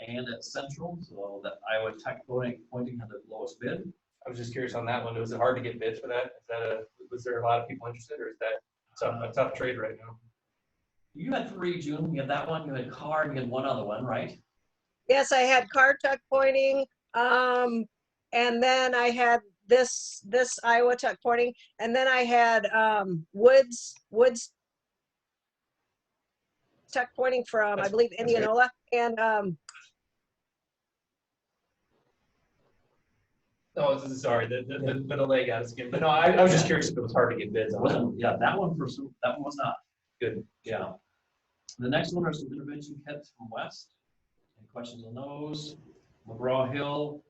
and at Central, so that Iowa Tech Pointing had the lowest bid. I was just curious on that one. Was it hard to get bids for that? Was there a lot of people interested, or is that a tough trade right now? You had 3, June. You had that one, you had Car, and you had one other one, right? Yes, I had car tuck pointing, and then I had this Iowa tuck pointing, and then I had Woods tuck pointing from, I believe, Indianola, and Oh, sorry, the delay got us again. But no, I was just curious if it was hard to get bids on that. Yeah, that one was not. Good. Yeah. The next one are some intervention kits from West. Any questions on those? McGraw-Hill,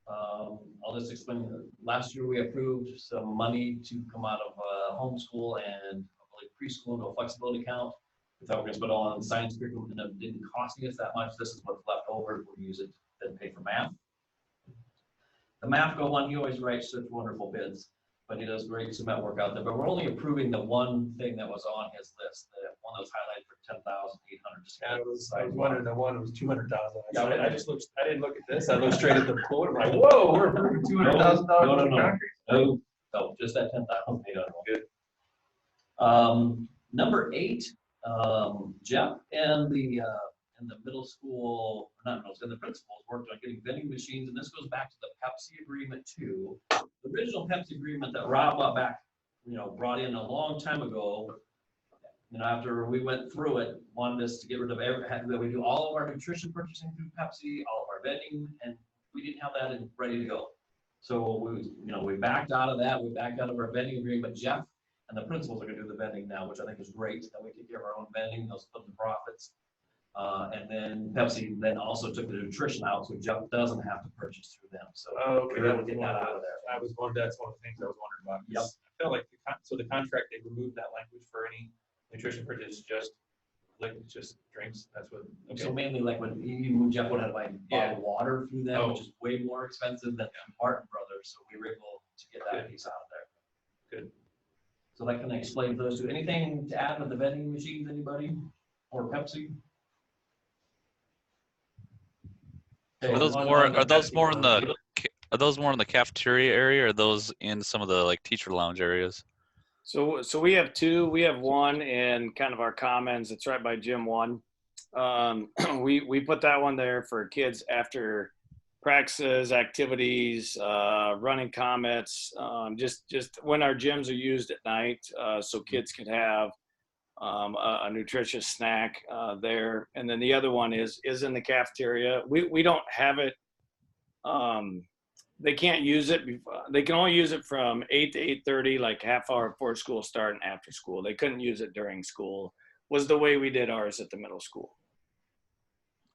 I'll just explain. Last year we approved some money to come out of homeschool and preschool into a flexibility account. We thought we were going to spend it all on science curriculum, and it didn't cost us that much. This is what's left over. We'll use it then pay for math. The math one, he always writes such wonderful bids, but he does great cement work out there. But we're only approving the one thing that was on his list, the one that was highlighted for 10,800. I was wondering, the one was 200,000. Yeah, I just looked. I didn't look at this. I looked straight at the quote. I'm like, whoa, we're approving $200,000 for concrete. No, just that 10,800. Good. Number 8, Jeff and the middle school, and the principals worked on getting vending machines, and this goes back to the Pepsi agreement too. The original Pepsi agreement that Rob brought in a long time ago. After we went through it, wanted us to get rid of that we do all of our nutrition purchasing through Pepsi, all of our vending, and we didn't have that ready to go. So we backed out of that. We backed out of our vending agreement. Jeff and the principals are going to do the vending now, which I think is great. That we take care of our own vending. They'll split the profits. And then Pepsi then also took the nutrition out, so Jeff doesn't have to purchase through them. So okay, we're able to get that out of there. That's one of the things I was wondering about. Yep. I felt like the contract, they removed that language for any nutrition purchase, just drinks. That's what. Okay. So mainly like when Jeff would have to buy bottled water through them, which is way more expensive than Martin Brothers. So we were able to get that piece out of there. Good. So that can explain those two. Anything to add with the vending machines, anybody? Or Pepsi? Are those more in the cafeteria area, or are those in some of the like teacher lounge areas? So we have 2. We have one in kind of our commons. It's right by gym 1. We put that one there for kids after practices, activities, running comets, just when our gyms are used at night, so kids can have a nutritious snack there. And then the other one is in the cafeteria. We don't have it. They can't use it. They can only use it from 8 to 8:30, like half hour before school start and after school. They couldn't use it during school. Was the way we did ours at the middle school.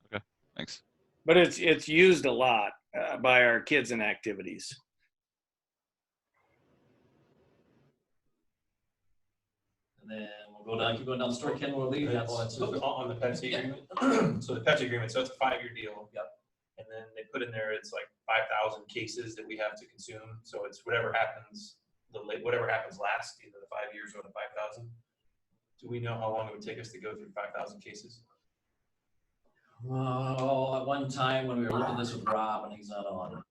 Okay, thanks. But it's used a lot by our kids in activities. And then keep going down the story. Ken will leave. That's on the Pepsi agreement. So the Pepsi agreement, so it's a 5-year deal. Yep. And then they put in there, it's like 5,000 cases that we have to consume. So it's whatever happens last, either the 5 years or the 5,000. Do we know how long it would take us to go through 5,000 cases? At one time when we were looking at this with Rob, and he's not on,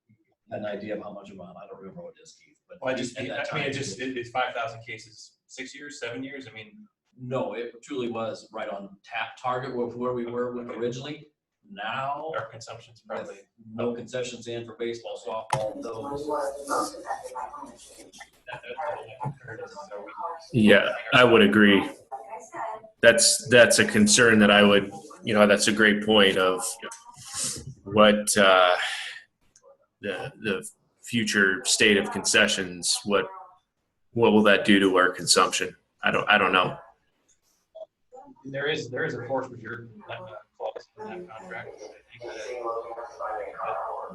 an idea of how much amount. I don't remember what it is, Keith. But it's 5,000 cases, 6 years, 7 years. I mean, no, it truly was right on target with where we were with originally. Now our consumption's probably no concessions in for baseball, softball, those. Yeah, I would agree. That's a concern that I would, that's a great point of what the future state of concessions, what will that do to our consumption? I don't know. There is a force majeure clause in that contract.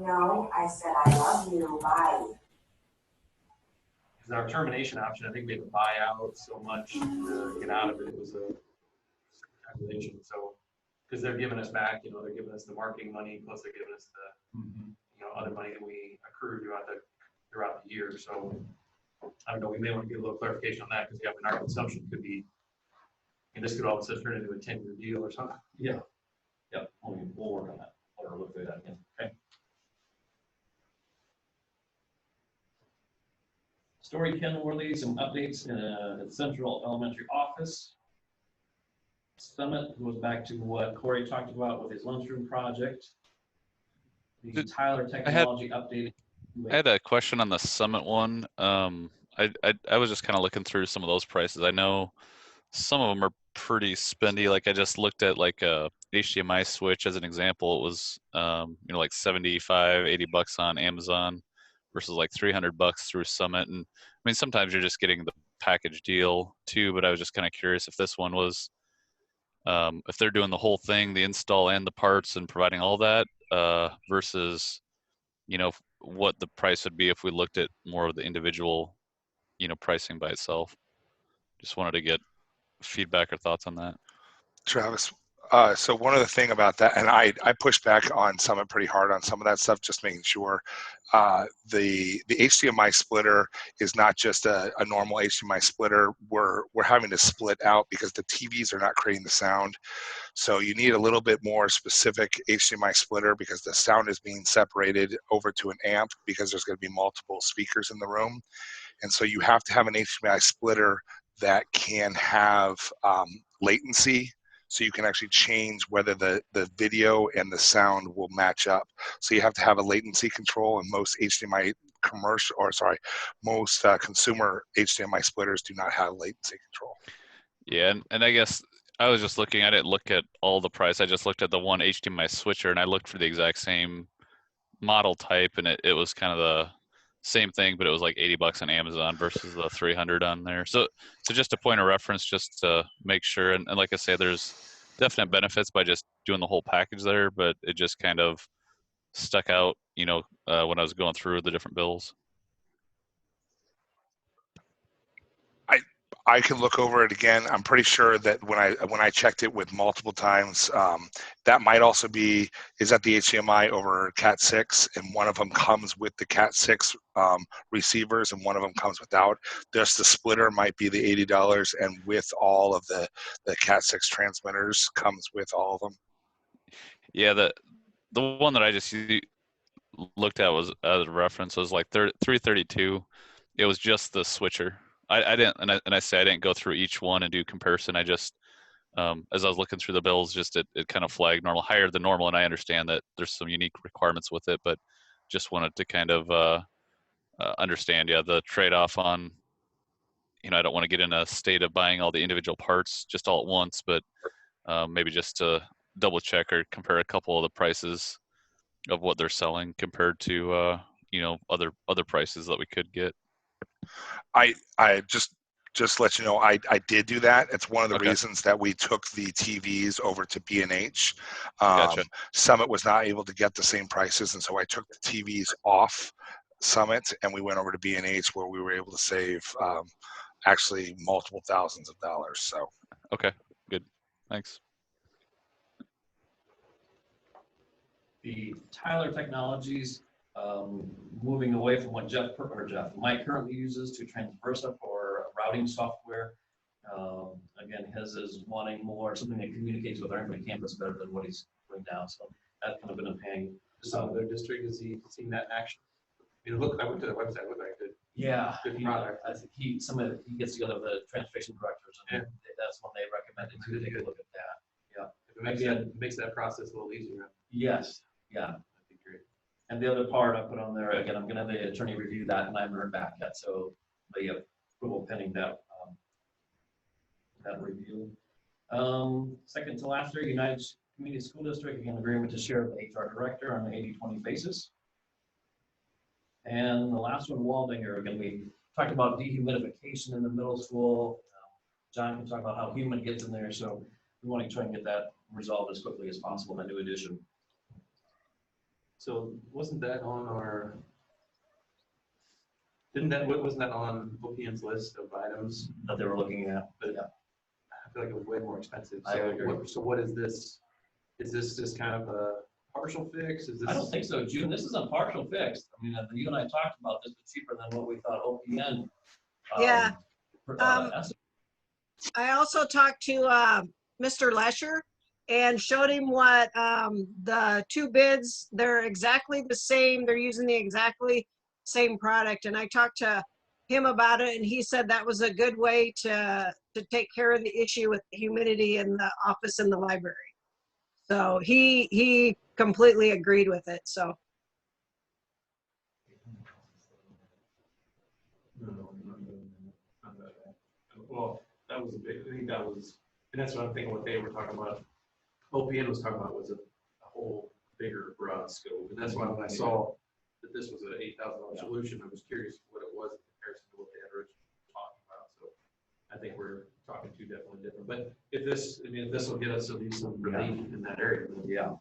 No, I said I love you. Bye. Because our termination option, I think we had to buy out so much to get out of it. It was a calculation. So, because they're giving us back, they're giving us the marketing money, plus they're giving us the, other money that we accrued throughout the year. So, I don't know. We may want to get a little clarification on that because our consumption could be, and this could all of a sudden turn into a 10-year deal or something. Yeah. Yep. We'll work on that. Or look Story Kenworthy, some updates at Central Elementary Office. Summit goes back to what Corey talked about with his lunchroom project. The Tyler Technology update. I had a question on the Summit one. I was just kind of looking through some of those prices. I know some of them are pretty spendy. Like I just looked at like a HDMI switch as an example. It was like 75, 80 bucks on Amazon versus like 300 bucks through Summit. And I mean, sometimes you're just getting the package deal too, but I was just kind of curious if this one was, if they're doing the whole thing, the install and the parts and providing all that, versus, what the price would be if we looked at more of the individual, pricing by itself. Just wanted to get feedback or thoughts on that. Travis. So one other thing about that, and I pushed back on Summit pretty hard on some of that stuff, just making sure the HDMI splitter is not just a normal HDMI splitter. We're having to split out because the TVs are not creating the sound. So you need a little bit more specific HDMI splitter because the sound is being separated over to an amp because there's going to be multiple speakers in the room. And so you have to have an HDMI splitter that can have latency, so you can actually change whether the video and the sound will match up. So you have to have a latency control, and most HDMI most consumer HDMI splitters do not have latency control. Yeah, and I guess I was just looking at it, look at all the price. I just looked at the one HDMI switcher, and I looked for the exact same model type, and it was kind of the same thing, but it was like 80 bucks on Amazon versus the 300 on there. So just a point of reference, just to make sure. And like I say, there's definite benefits by just doing the whole package there, but it just kind of stuck out, when I was going through the different bills. I can look over it again. I'm pretty sure that when I checked it with multiple times, that might also be, is that the HDMI over Cat 6, and one of them comes with the Cat 6 receivers and one of them comes without. Just the splitter might be the $80, and with all of the Cat 6 transmitters comes with all of them. Yeah, the one that I just looked at was, as a reference, was like 332. It was just the switcher. I didn't, and I say I didn't go through each one and do comparison. I just, as I was looking through the bills, just it kind of flagged higher than normal, and I understand that there's some unique requirements with it, but just wanted to kind of understand, the trade-off on, I don't want to get in a state of buying all the individual parts just all at once, but maybe just to double check or compare a couple of the prices of what they're selling compared to other prices that we could get. I just let you know, I did do that. It's one of the Okay. reasons that we took the TVs over to B&H. Gotcha. Summit was not able to get the same prices, and so I took the TVs off Summit and we went over to B&H, where we were able to save actually multiple thousands of dollars. So Okay, good. Thanks. The Tyler Technologies, moving away from what Mike currently uses to Transversa for routing software. Again, his is wanting more, something that communicates with our infant campus better than what he's doing now. So that's kind of been a pain. Some other district, is he seeing that in action? I went to the website, looked like good. Yeah, Good product. I think he gets together with the transportation directors, and that's when they recommended to take a look at that. Yeah. If it makes that process a little easier. Yes. Yeah. That'd be great. And the other part I put on there, again, I'm gonna have the attorney review that, and I haven't heard back yet, so the approval pending that review. Second to last year, United Community School District, again, agreement to share with the HR director on an 80-20 basis. And the last one, Waldinger, again, we talked about dehumidification in the middle school. John can talk about how humid gets in there, so we want to try and get that resolved as quickly as possible in the new edition. So wasn't that on our, wasn't that on OPM's list of items? That they were looking at, but yeah. I feel like it was way more expensive. I agree. So what is this? Is this just kind of a partial fix? Is this? I don't think so, June. This is a partial fix. I mean, you and I talked about this, but cheaper than what we thought OPM. Yeah. I also talked to Mr. Lesher and showed him what the two bids, they're exactly the same. They're using the exactly same product. And I talked to him about it, and he said that was a good way to take care of the issue with humidity in the office in the library. So he completely agreed with it. So No, not that. Well, that was a big, I think that was, and that's what I'm thinking, what they were talking about. OPN was talking about was a whole bigger broad scope. And that's why when I saw that this was an $8,000 solution, I was curious what it was in comparison to what they had originally talking about. So I think we're talking two definitely different. But if this, I mean, if this will get us at least some relief in that area. Then Yeah.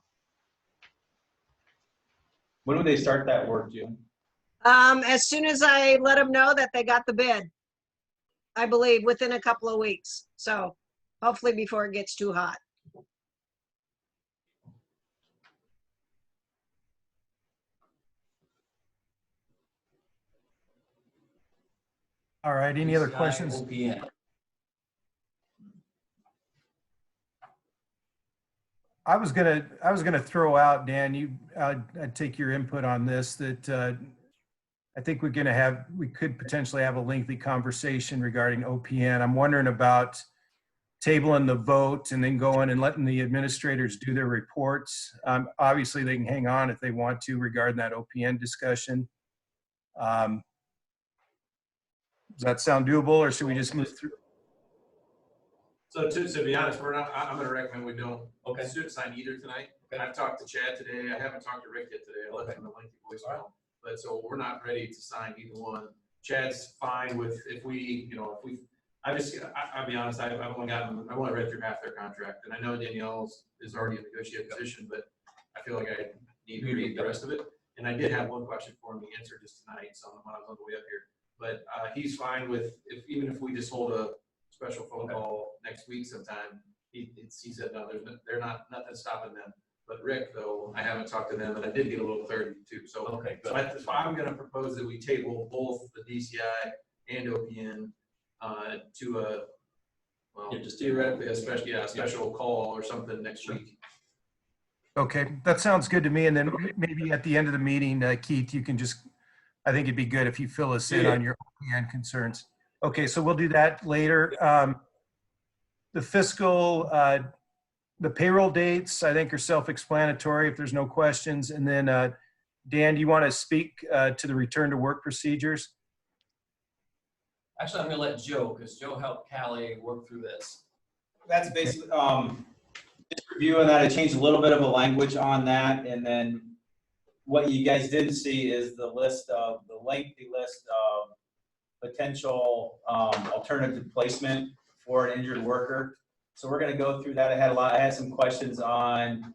When would they start that work, Jim? as soon as I let them know that they got the bid, I believe within a couple of weeks. So hopefully before it gets too hot. All right, any other PCI, questions? OPN. I was gonna throw out, Dan, I'd take your input on this, that I think we could potentially have a lengthy conversation regarding OPN. I'm wondering about tabling the vote and then going and letting the administrators do their reports. Obviously they can hang on if they want to regarding that OPN discussion. Does that sound doable, or should we just move through? So to be honest, I'm going to recommend we don't Okay. student sign either tonight. Okay. I've talked to Chad today. I haven't talked to Rick yet today. I left him a lengthy voicemail. But so we're not ready to sign either one. Chad's fine with I'll be honest, I've only read through half their contract. And I know Danielle's is already in a negotiated position, but I feel like I need to read the rest of it. And I did have one question for him. He answered just tonight, so when I was on the way up here. But he's fine with, even if we just hold a special phone call next week sometime, he said, no, nothing stopping them. But Rick, though, I haven't talked to them, and I did get a little clarity too. So, Okay, so I'm going to propose that we table both the DCI and OPN to just theoretically a special call or something next week. Okay, that sounds good to me. And then maybe at the end of the meeting, Keith, you can just, I think it'd be good if you fill us in on your OPN concerns. Okay, so we'll do that later. The fiscal, the payroll dates, I think are self-explanatory if there's no questions. And then Dan, do you want to speak to the return to work procedures? Actually, I'm gonna let Joe, because Joe helped Callie work through this. That's basically, just reviewing that, I changed a little bit of a language on that. And then what you guys didn't see is the lengthy list of potential alternative placement for an injured worker. So we're going to go through that. I had some questions on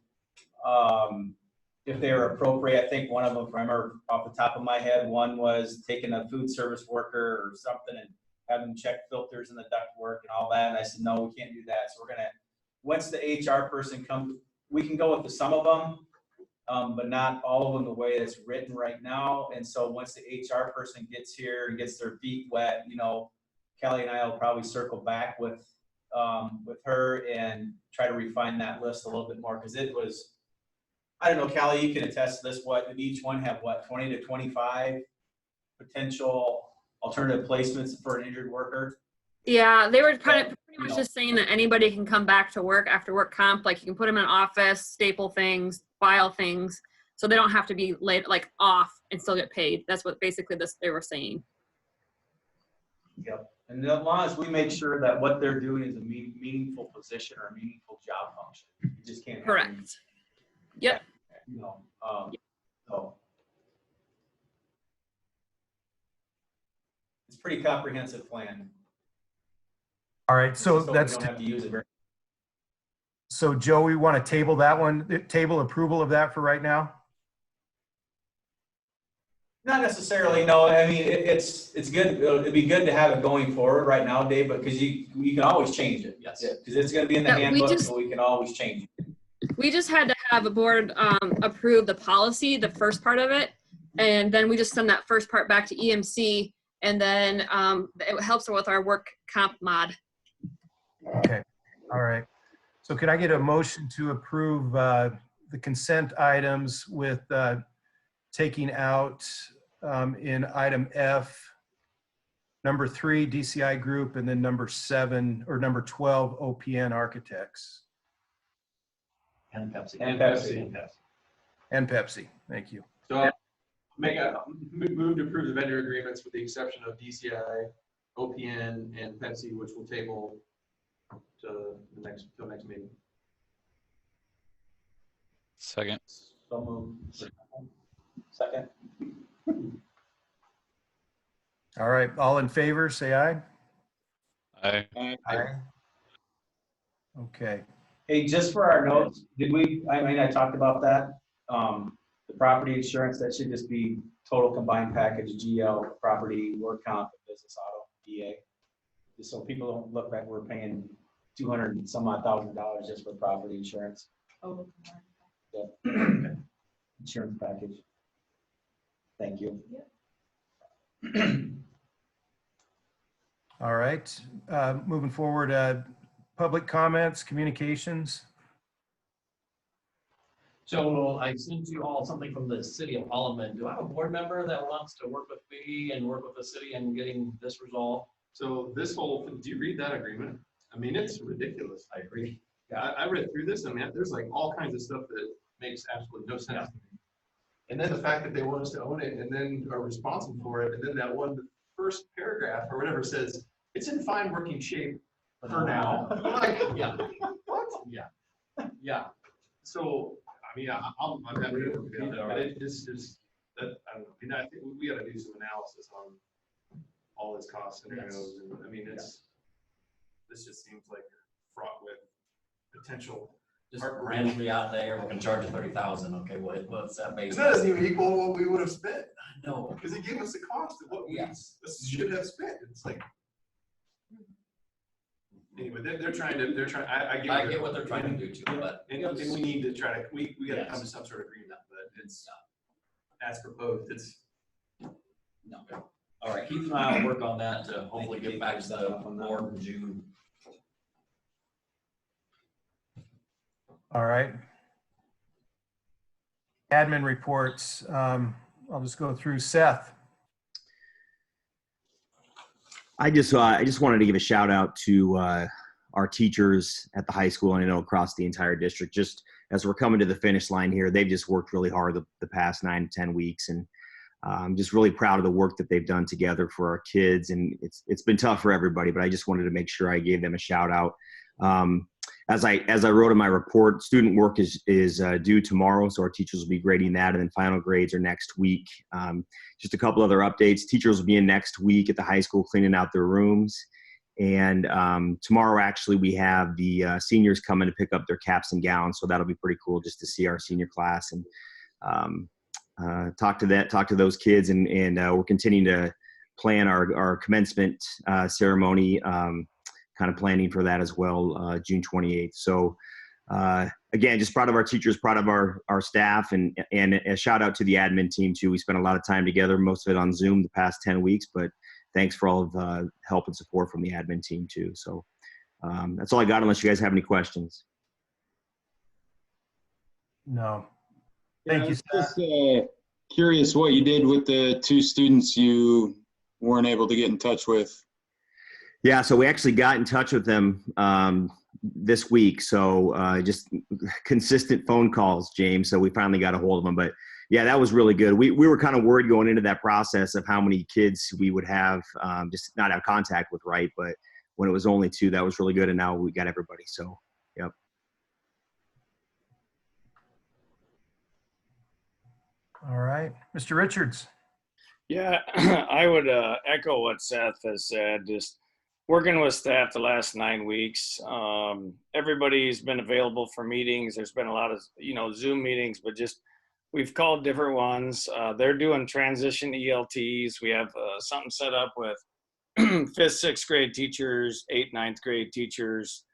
if they were appropriate. I think one of them, if I remember off the top of my head, one was taking a food service worker or something and having them check filters in the ductwork and all that. And I said, no, we can't do that. So we're going to, once the HR person comes, we can go with the some of them, but not all of them the way it's written right now. And so once the HR person gets here and gets their feet wet, Kelly and I will probably circle back with her and try to refine that list a little bit more, because it was, I don't know, Kelly, you can attest to this, did each one have 20 to 25 potential alternative placements for an injured worker? Yeah, they were pretty much just saying that anybody can come back to work after work comp. Like you can put them in an office, staple things, file things, so they don't have to be laid off and still get paid. That's what basically they were saying. Yep. And as long as we make sure that what they're doing is a meaningful position or a meaningful job function, you just can't. Correct. Yep. So it's a pretty comprehensive plan. All right, so we that's, don't have to use it very. so Joe, we want to table that one, table approval of that for right now? Not necessarily, no. I mean, it's good. It'd be good to have it going forward right now, Dave, because you can always change it. Yes. Because it's going to be in the handbook, so we can always change it. We just had to have a board approve the policy, the first part of it, and then we just send that first part back to EMC, and then it helps with our work comp mod. Okay, all right. So could I get a motion to approve the consent items with taking out in item F, number 3, DCI Group, and then number 7 or number 12, OPN Architects. And Pepsi. And Pepsi. And Pepsi. And Pepsi. Thank you. So make a move to approve the vendor agreements with the exception of DCI, OPN, and Pepsi, which will table to the next meeting. Second. Second. All right. All in favor, say aye. Aye. Aye. Okay. Hey, just for our notes, I talked about that. The property insurance, that should just be total combined package, GL, property, work comp, business auto, EA. Just so people don't look like we're paying $200 and some odd thousand just for property insurance. Oh, Yeah. Insurance package. Thank you. All right. Moving forward, public comments, communications. So I sent you all something from the city of Holloman. Do I have a board member that wants to work with me and work with the city in getting this resolved? So this whole, do you read that agreement? I mean, it's ridiculous. I agree. Yeah, I read through this, and man, there's like all kinds of stuff that makes absolutely no sense to me. And then the fact that they want us to own it and then are responsible for it, and then that one, the first paragraph or whatever says, it's in fine working shape for now. Like, Yeah, what? yeah, yeah. So, I mean, I'm happy to work with it, but it just is, that, I don't know, I mean, I think we gotta do some analysis on all its cost scenarios, and I mean, this just seems like fraught with potential. Just randomly out there, we're gonna charge you 30,000. Okay, what's that based? That doesn't even equal what we would have spent, No. because he gave us the cost of what we Yes. should have spent. It's like, anyway, they're trying, I get what they're trying to do too, but. And we need to try to, we gotta come to some sort of agreement, but it's, as proposed, it's. No. All right, Keith and I will work on that to hopefully get back to the board in June. All right. Admin reports. I'll just go through. Seth. I just wanted to give a shout out to our teachers at the high school, and I know across the entire district. Just as we're coming to the finish line here, they've just worked really hard the past 9 to 10 weeks, and I'm just really proud of the work that they've done together for our kids. And it's been tough for everybody, but I just wanted to make sure I gave them a shout out. As I wrote in my report, student work is due tomorrow, so our teachers will be grading that, and then final grades are next week. Just a couple other updates. Teachers will be in next week at the high school cleaning out their rooms. And tomorrow, actually, we have the seniors coming to pick up their caps and gowns, so that'll be pretty cool just to see our senior class and talk to those kids. And we're continuing to plan our commencement ceremony. Kind of planning for that as well, June 28th. So again, just proud of our teachers, proud of our staff, and a shout out to the admin team too. We spent a lot of time together, most of it on Zoom the past 10 weeks, but thanks for all of the help and support from the admin team too. So that's all I got, unless you guys have any questions. No. Thank you, Seth. Just curious what you did with the 2 students you weren't able to get in touch with. Yeah, so we actually got in touch with them this week. So just consistent phone calls, James. So we finally got a hold of them. But yeah, that was really good. We were kind of worried going into that process of how many kids we would have just not have contact with, right? But when it was only 2, that was really good. And now we got everybody. So, yep. All right. Mr. Richards. Yeah, I would echo what Seth has said. Just working with staff the last 9 weeks. Everybody's been available for meetings. There's been a lot of, Zoom meetings, but just we've called different ones. They're doing transition ELTs. We have something set up with 5th, 6th grade teachers, 8th, 9th grade teachers.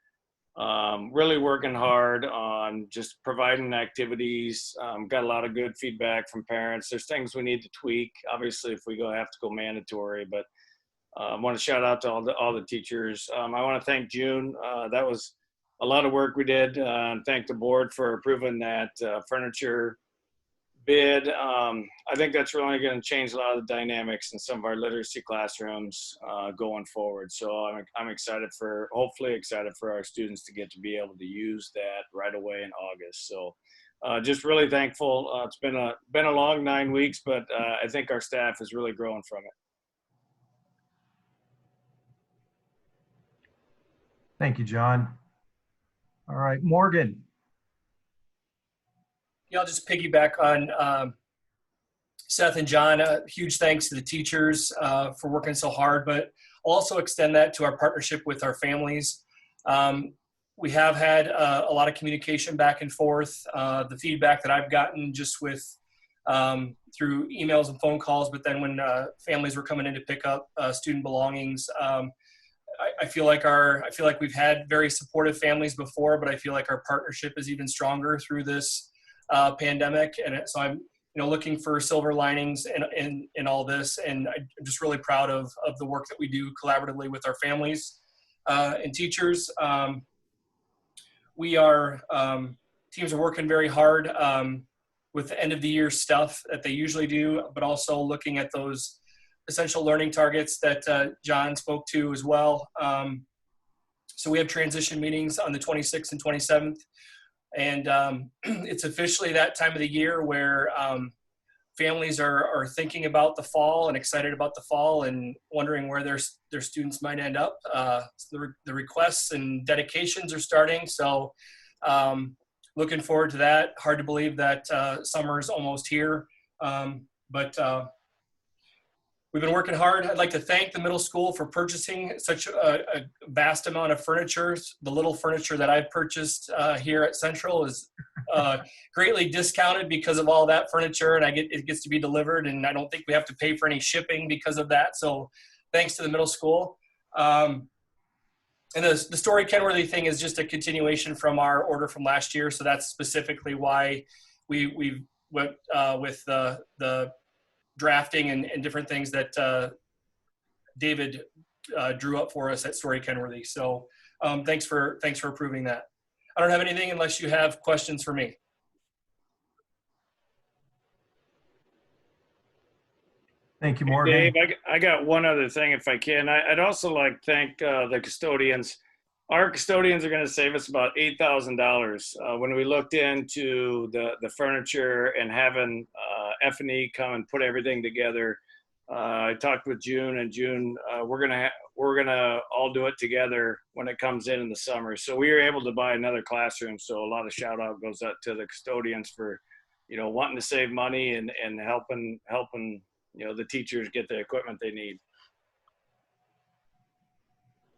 Really working hard on just providing activities. Got a lot of good feedback from parents. There's things we need to tweak, obviously, if we have to go mandatory, but I want to shout out to all the teachers. I want to thank June. That was a lot of work we did, and thank the board for approving that furniture bid. I think that's really going to change a lot of the dynamics in some of our literacy classrooms going forward. So I'm excited hopefully excited for our students to get to be able to use that right away in August. So just really thankful. It's been a long 9 weeks, but I think our staff is really growing from it. Thank you, John. All right, Morgan. Yeah, I'll just piggyback on Seth and John. Huge thanks to the teachers for working so hard, but I'll also extend that to our partnership with our families. We have had a lot of communication back and forth. The feedback that I've gotten just with through emails and phone calls, but then when families were coming in to pick up student belongings, I feel like we've had very supportive families before, but I feel like our partnership is even stronger through this pandemic. And so I'm looking for silver linings in all this. And I'm just really proud of the work that we do collaboratively with our families and teachers. Teams are working very hard with the end of the year stuff that they usually do, but also looking at those essential learning targets that John spoke to as well. So we have transition meetings on the 26th and 27th. And it's officially that time of the year where families are thinking about the fall and excited about the fall and wondering where their students might end up. So the requests and dedications are starting. So looking forward to that. Hard to believe that summer is almost here. But we've been working hard. I'd like to thank the middle school for purchasing such a vast amount of furniture. The little furniture that I've purchased here at Central is greatly discounted because of all that furniture, and it gets to be delivered, and I don't think we have to pay for any shipping because of that. So thanks to the middle school. And the Story Kenworthy thing is just a continuation from our order from last year. So that's specifically why we went with the drafting and different things that David drew up for us at Story Kenworthy. So thanks for approving that. I don't have anything unless you have questions for me. Thank you, Morgan. Dave, I got one other thing if I can. I'd also like to thank the custodians. Our custodians are going to save us about $8,000. When we looked into the furniture and having F&E come and put everything together, I talked with June, and June, we're gonna all do it together when it comes in the summer. So we were able to buy another classroom. So a lot of shout out goes out to the custodians for, wanting to save money and helping the teachers get the equipment they need.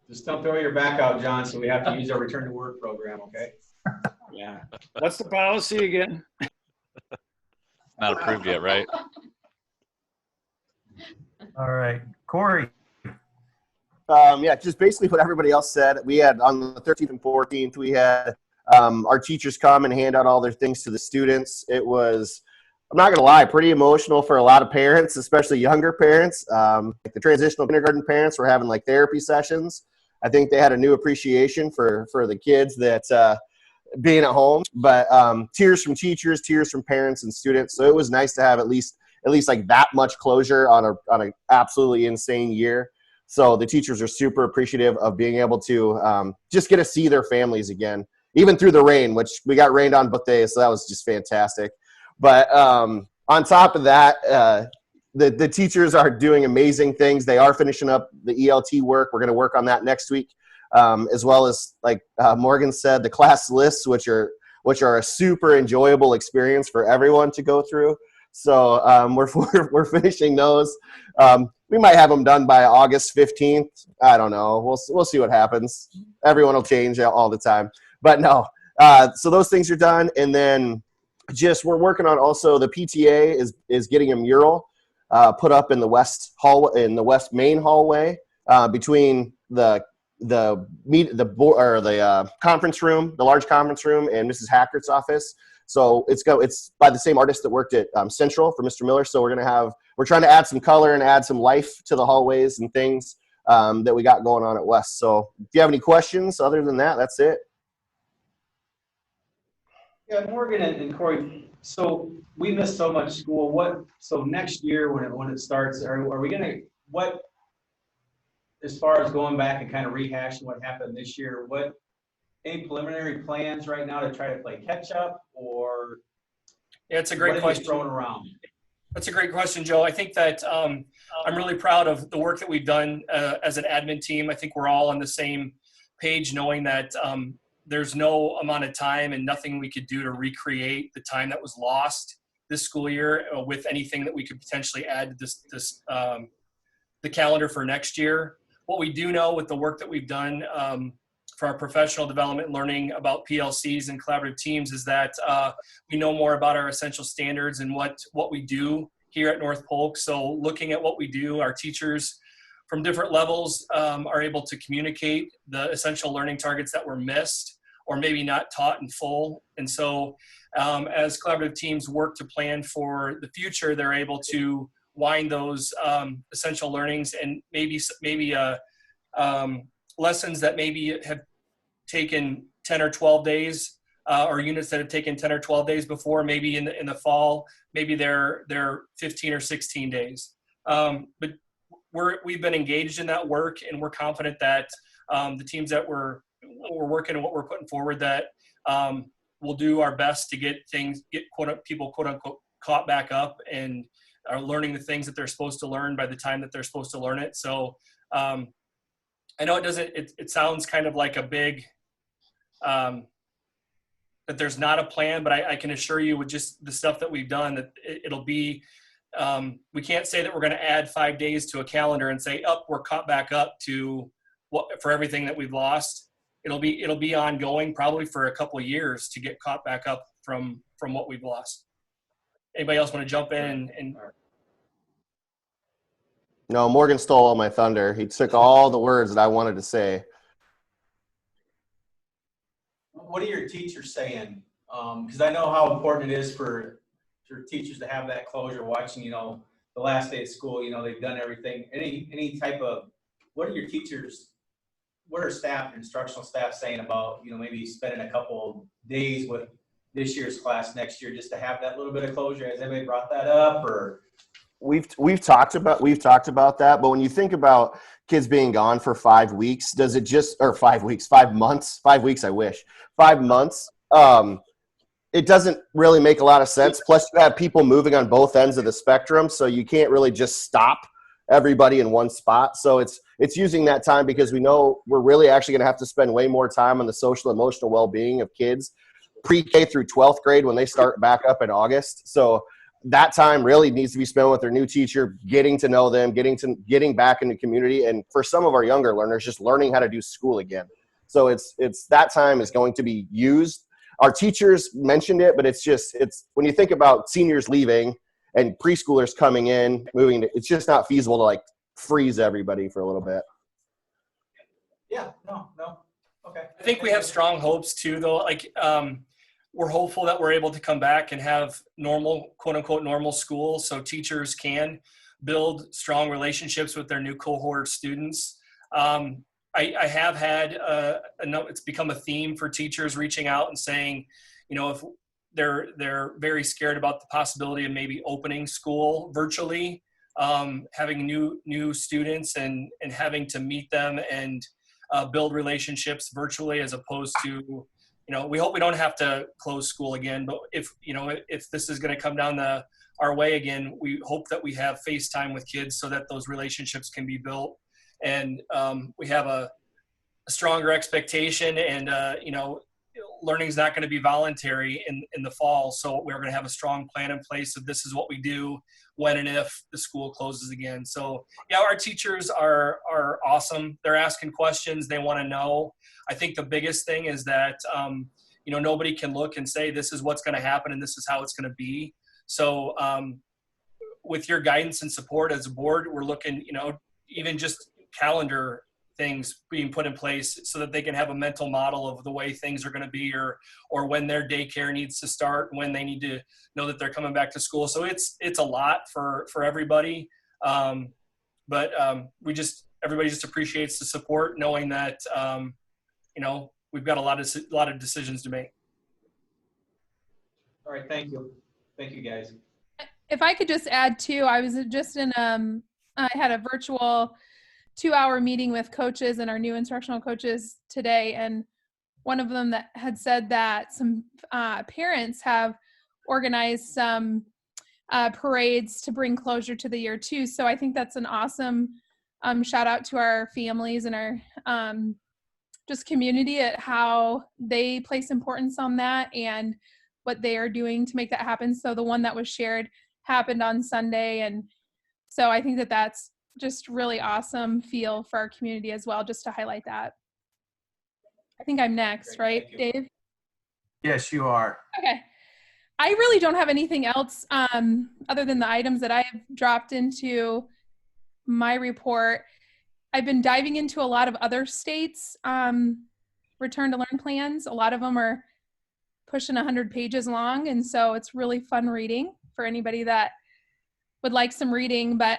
Just don't throw your back out, John, so we have to use our return to work program, okay? Yeah. What's the policy again? Not approved yet, right? All right, Corey. Yeah, just basically what everybody else said. We had on the 13th and 14th, we had our teachers come and hand out all their things to the students. It was, I'm not going to lie, pretty emotional for a lot of parents, especially younger parents. Like the transitional kindergarten parents were having like therapy sessions. I think they had a new appreciation for the kids that being at home. But tears from teachers, tears from parents and students. So it was nice to have at least like that much closure on an absolutely insane year. So the teachers are super appreciative of being able to just get to see their families again, even through the rain, which we got rained on both days. So that was just fantastic. But on top of that, the teachers are doing amazing things. They are finishing up the ELT work. We're going to work on that next week, as well as, like Morgan said, the class lists, which are a super enjoyable experience for everyone to go through. So we're finishing those. We might have them done by August 15th. I don't know. We'll see what happens. Everyone will change all the time. But no. So those things are done, and then we're working on also the PTA is getting a mural put up in the west main hallway between the conference room, the large conference room, and Mrs. Hackert's office. So it's by the same artist that worked at Central for Mr. Miller. So we're trying to add some color and add some life to the hallways and things that we got going on at West. So if you have any questions other than that, that's it. Yeah, Morgan and Corey, So we missed so much school. So next year when it starts, are we gonna, as far as going back and kind of rehashing what happened this year, any preliminary plans right now to try to play catch up, or Yeah, it's a great what are you question. throwing around? That's a great question, Joe. I think that I'm really proud of the work that we've done as an admin team. I think we're all on the same page, knowing that there's no amount of time and nothing we could do to recreate the time that was lost this school year with anything that we could potentially add to the calendar for next year. What we do know with the work that we've done for our professional development, learning about PLCs and collaborative teams, is that we know more about our essential standards and what we do here at North Polk. So looking at what we do, our teachers from different levels are able to communicate the essential learning targets that were missed or maybe not taught in full. And so as collaborative teams work to plan for the future, they're able to wind those essential learnings and maybe lessons that maybe have taken 10 or 12 days or units that have taken 10 or 12 days before, maybe in the fall, maybe they're 15 or 16 days. But we've been engaged in that work, and we're confident that the teams that we're working and what we're putting forward, that we'll do our best to get people quote unquote caught back up and are learning the things that they're supposed to learn by the time that they're supposed to learn it. So I know it sounds kind of like a big, that there's not a plan, but I can assure you with just the stuff that we've done that it'll be, we can't say that we're going to add 5 days to a calendar and say, we're caught back up to for everything that we've lost. It'll be ongoing probably for a couple of years to get caught back up from what we've lost. Anybody else want to jump in and No, Morgan stole all my thunder. He took all the words that I wanted to say. What are your teachers saying? Because I know how important it is for teachers to have that closure, watching, the last day of school, they've done everything. Any type of, what are staff, instructional staff saying about, maybe spending a couple days with this year's class next year just to have that little bit of closure? Has anybody brought that up, or? We've talked about that, but when you think about kids being gone for 5 weeks, does it just, or 5 weeks, 5 months, 5 weeks, I wish, 5 months, it doesn't really make a lot of sense. Plus you have people moving on both ends of the spectrum, so you can't really just stop everybody in one spot. So it's using that time, because we know we're really actually going to have to spend way more time on the social emotional well-being of kids pre-K through 12th grade when they start back up in August. So that time really needs to be spent with their new teacher, getting to know them, getting back in the community. And for some of our younger learners, just learning how to do school again. So it's that time is going to be used. Our teachers mentioned it, but it's when you think about seniors leaving and preschoolers coming in, it's just not feasible to like freeze everybody for a little bit. Yeah, no. Okay. I think we have strong hopes too, though. Like, we're hopeful that we're able to come back and have normal, quote unquote, normal school, so teachers can build strong relationships with their new cohort of students. I have had it's become a theme for teachers reaching out and saying, if they're very scared about the possibility of maybe opening school virtually, having new students and having to meet them and build relationships virtually, as opposed to, we hope we don't have to close school again, but if this is going to come down our way again, we hope that we have FaceTime with kids so that those relationships can be built. And we have a stronger expectation, and learning is not going to be voluntary in the fall. So we're going to have a strong plan in place of this is what we do when and if the school closes again. So yeah, our teachers are awesome. They're asking questions. They want to know. I think the biggest thing is that, nobody can look and say, this is what's going to happen and this is how it's going to be. So with your guidance and support as a board, we're looking, even just calendar things being put in place so that they can have a mental model of the way things are going to be, or when their daycare needs to start, when they need to know that they're coming back to school. So it's a lot for everybody. But everybody just appreciates the support, knowing that, we've got a lot of decisions to make. All right. Thank you. Thank you, guys. If I could just add too, I was just in I had a virtual 2-hour meeting with coaches and our new instructional coaches today, and one of them that had said that some parents have organized some parades to bring closure to the year too. So I think that's an awesome shout out to our families and our just community at how they place importance on that and what they are doing to make that happen. So the one that was shared happened on Sunday. And so I think that that's just really awesome feel for our community as well, just to highlight that. I think I'm next, right, Dave? Yes, you are. Okay. I really don't have anything else other than the items that I've dropped into my report. I've been diving into a lot of other states' return to learn plans. A lot of them are pushing 100 pages long, and so it's really fun reading for anybody that would like some reading. But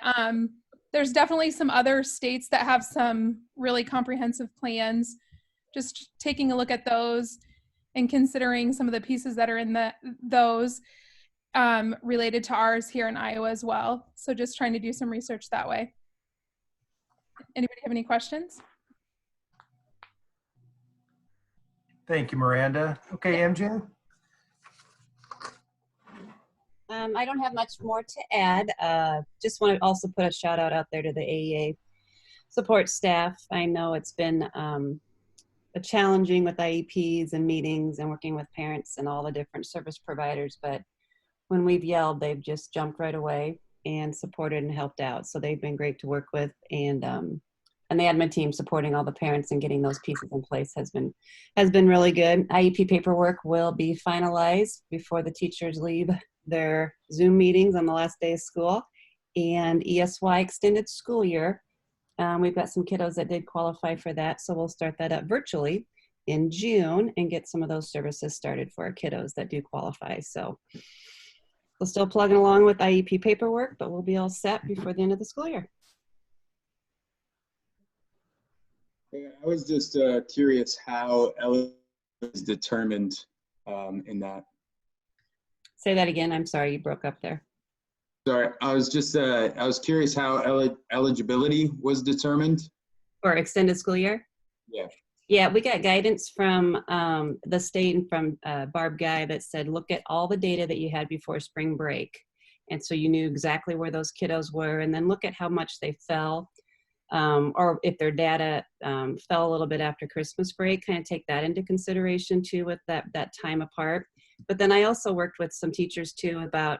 there's definitely some other states that have some really comprehensive plans. Just taking a look at those and considering some of the pieces that are in those related to ours here in Iowa as well. So just trying to do some research that way. Anybody have any questions? Thank you, Miranda. Okay, MJ? I don't have much more to add. Just want to also put a shout out there to the AEA support staff. I know it's been challenging with IEPs and meetings and working with parents and all the different service providers, but when we've yelled, they've just jumped right away and supported and helped out. So they've been great to work with, and the admin team supporting all the parents and getting those pieces in place has been really good. IEP paperwork will be finalized before the teachers leave their Zoom meetings on the last day of school, and ESY extended school year. We've got some kiddos that did qualify for that, so we'll start that up virtually in June and get some of those services started for our kiddos that do qualify. So we're still plugging along with IEP paperwork, but we'll be all set before the end of the school year. I was just curious how Ella is determined in that. Say that again. I'm sorry, you broke up there. Sorry, I was curious how eligibility was determined. For extended school year? Yeah. Yeah, we got guidance from the state and from Barb Guy that said, look at all the data that you had before spring break. And so you knew exactly where those kiddos were, and then look at how much they fell, or if their data fell a little bit after Christmas break, kind of take that into consideration too with that time apart. But then I also worked with some teachers too about,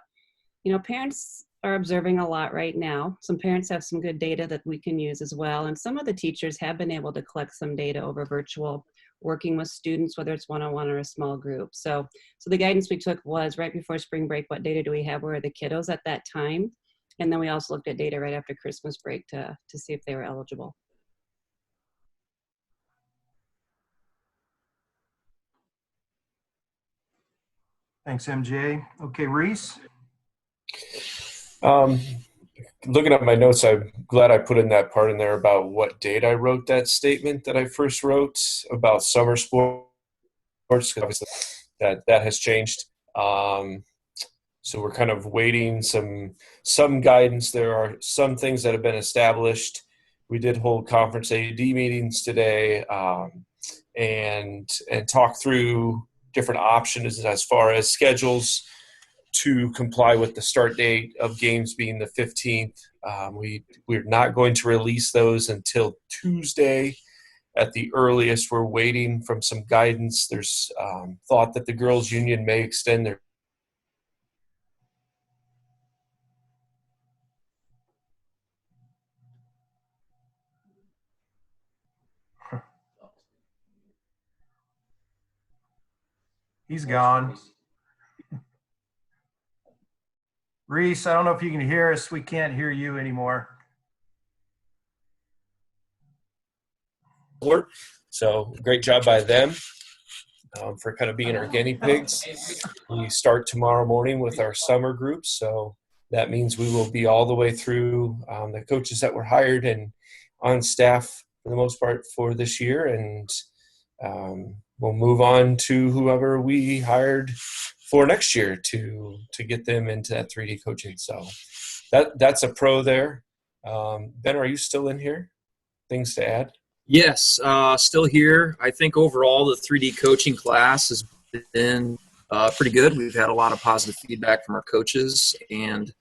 parents are observing a lot right now. Some parents have some good data that we can use as well. And some of the teachers have been able to collect some data over virtual, working with students, whether it's one-on-one or a small group. So the guidance we took was right before spring break, what data do we have? Where are the kiddos at that time? And then we also looked at data right after Christmas break to see if they were eligible. Thanks, MJ. Okay, Reese? Looking at my notes, I'm glad I put in that part in there about what date I wrote that statement that I first wrote about summer sports, because obviously that has changed. So we're kind of waiting some guidance. There are some things that have been established. We did hold conference AD meetings today and talk through different options as far as schedules to comply with the start date of games being the 15th. We're not going to release those until Tuesday at the earliest. We're waiting from some guidance. There's thought that the girls' union may extend their He's gone. Reese, I don't know if you can hear us. We can't hear you anymore. So great job by them for kind of being our guinea pigs. We start tomorrow morning with our summer groups. So that means we will be all the way through the coaches that were hired and on staff for the most part for this year. And we'll move on to whoever we hired for next year to get them into that 3D coaching. So that's a pro there. Ben, are you still in here? Things to add? Yes, still here. I think overall the 3D coaching class has been pretty good. We've had a lot of positive feedback from our coaches, and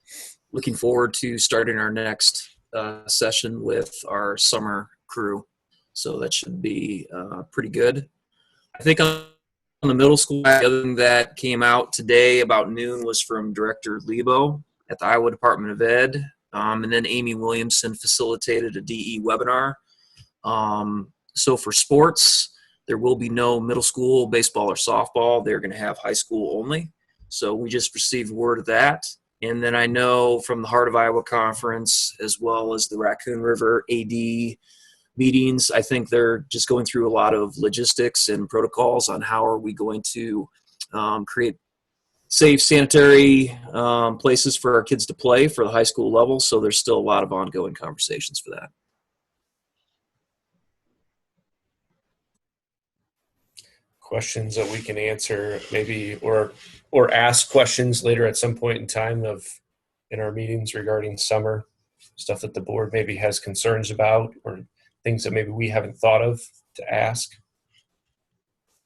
looking forward to starting our next session with our summer crew. So that should be pretty good. I think on the middle school, the other thing that came out today about noon was from Director Lebo at the Iowa Department of Ed. And then Amy Williamson facilitated a DE webinar. So for sports, there will be no middle school baseball or softball. They're going to have high school only. So we just received word of that. And then I know from the Heart of Iowa Conference, as well as the Raccoon River AD meetings, I think they're just going through a lot of logistics and protocols on how are we going to create safe, sanitary places for our kids to play for the high school level. So there's still a lot of ongoing conversations for that. Questions that we can answer maybe, or ask questions later at some point in time in our meetings regarding summer, stuff that the board maybe has concerns about, or things that maybe we haven't thought of to ask.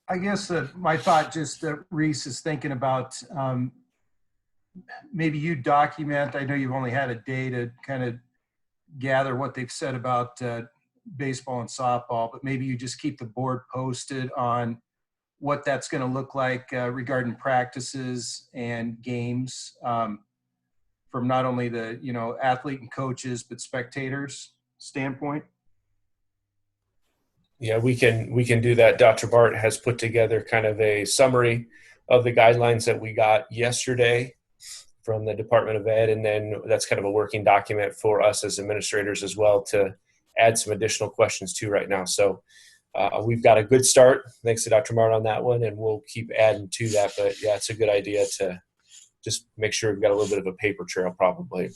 I guess that my thought just that Reese is thinking about, maybe you document, I know you've only had a day to kind of gather what they've said about baseball and softball, but maybe you just keep the board posted on what that's going to look like regarding practices and games from not only the, athlete and coaches, but spectators standpoint. Yeah, we can do that. Dr. Bart has put together kind of a summary of the guidelines that we got yesterday from the Department of Ed, and then that's kind of a working document for us as administrators as well to add some additional questions to right now. So we've got a good start. Thanks to Dr. Martin on that one, and we'll keep adding to that. But yeah, it's a good idea to just make sure we've got a little bit of a paper trail probably.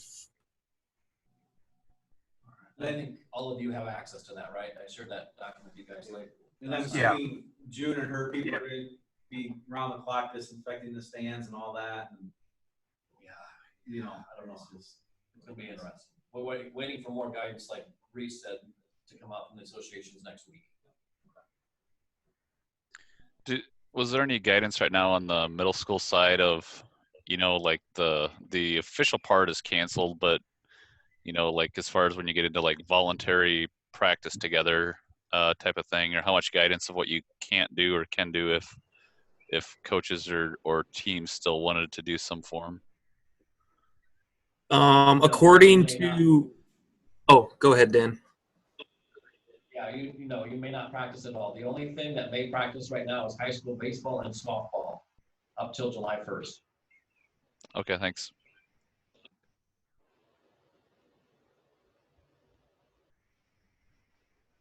And I think all of you have access to that, right? I shared that document with you guys later. And I'm assuming June and her people are going to be around the clock disinfecting the stands and all that. And I don't know. It's going to be interesting. We're waiting for more guidance, like Reese said, to come out from the associations next week. Was there any guidance right now on the middle school side of, like the official part is canceled, but like as far as when you get into like voluntary practice together type of thing, or how much guidance of what you can't do or can do if coaches or teams still wanted to do some form? According to, go ahead, Dan. Yeah, you may not practice at all. The only thing that may practice right now is high school baseball and softball up till July 1st. Okay, thanks.